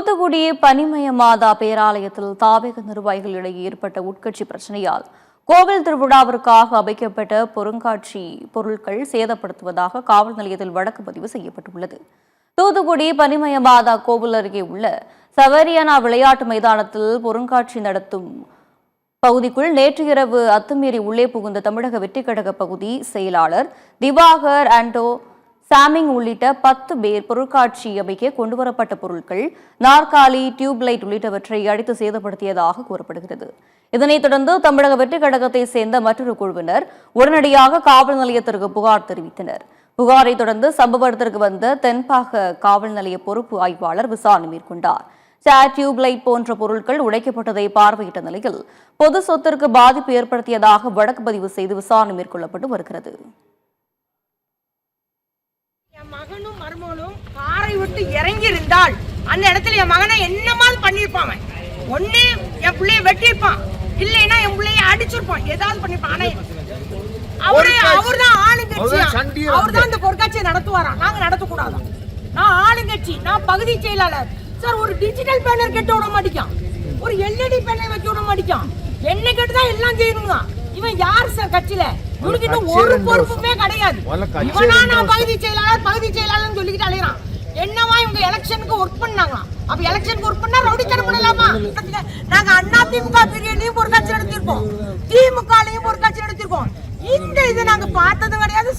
தூத்துக்குடி பனிமய மாதா பேராலயத்தில் தாவேக நிர்வாகிகளிடையே ஏற்பட்ட உட்கட்சி பிரச்சனையால் கோவில் திருவிழாவிற்காக அமைக்கப்பட்ட பொருட்காட்சி பொருட்கள் சேதப்படுத்துவதாக காவல் நிலையத்தில் வழக்கு பதிவு செய்யப்பட்டுள்ளது. தூத்துக்குடி பனிமய மாதா கோவில் அருகே உள்ள சவரியானா விளையாட்டு மைதானத்தில் பொருட்காட்சி நடத்தும் பகுதிக்குள் நேற்று இரவு அத்துமீறி உள்ளே புகுந்த தமிழக வெற்றிக்கழக பகுதி செயலாளர் திவாகர் ஆண்டோ சாமிங் உள்ளிட்ட 10 பேர் பொருட்காட்சி அமைக்க கொண்டுவரப்பட்ட பொருட்கள், நாற்காலி, டியூப்லைட் உள்ளிட்டவற்றை அடித்து சேதப்படுத்தியதாக கூறப்படுகிறது. இதனைத் தொடர்ந்து தமிழக வெற்றிக் கழகத்தை சேர்ந்த மற்றொரு குழுவினர் உடனடியாக காவல் நிலையத்திற்கு புகார் தெரிவித்தனர். புகாரை தொடர்ந்து சம்பவ இடத்திற்கு வந்த தென்பாக காவல் நிலைய பொறுப்பு ஆய்வாளர் விசாரணை மேற்கொண்டார். சேர், டியூப்லைட் போன்ற பொருட்கள் உடைக்கப்பட்டதை பார்வையிட்ட நிலையில் பொது சொத்திற்கு பாதிப்பு ஏற்படுத்தியதாக வழக்கு பதிவு செய்து விசாரணை மேற்கொள்ளப்பட்டு வருகிறது. என் மகனும் மருமகளும் காரை விட்டு இறங்கி இருந்தால் அந்த இடத்துல என் மகனை என்னமாவது பண்ணிருப்பான். ஒண்ணு என் பிள்ளைய வெட்டியிருப்பான், இல்லைன்னா என் பிள்ளைய அடிச்சிருப்பான், ஏதாவது பண்ணிருப்பான். அவர்தான் ஆளுங்கட்சியா, அவர்தான் இந்த பொருட்காட்சியை நடத்துவாராம். நாங்க நடத்தக்கூடாதா? நான் ஆளுங்கட்சி, நான் பகுதி செயலாளர் சார். ஒரு டிஜிட்டல் பேனர் கட்ட விட மாட்டேங்கான், ஒரு எல்இடி பேனர் வைக்க விட மாட்டேங்கான். என்ன கேட்டுதான் எல்லாம் செய்யணுங்க. இவன் யார் சார் கட்சியில? இவனுக்கு ஒரு பொறுப்புமே கிடையாது. இவனா நான் பகுதி செயலாளர் சொல்லிக்கிட்டு அலையறான். என்னவா இவங்க எலெக்ஷனுக்கு ஒர்க் பண்ணாங்களா? அப்ப எலெக்ஷனுக்கு ஒர்க் பண்ணா ரவுடித்தனம் பண்ணலாமா? நாங்க அதிமுக பிரியாணியும் ஒரு கட்சி நடத்திருக்கோம், திமுகலையும் ஒரு கட்சி நடத்திருக்கோம். இந்த இது நாங்க பார்த்ததும் கிடையாது.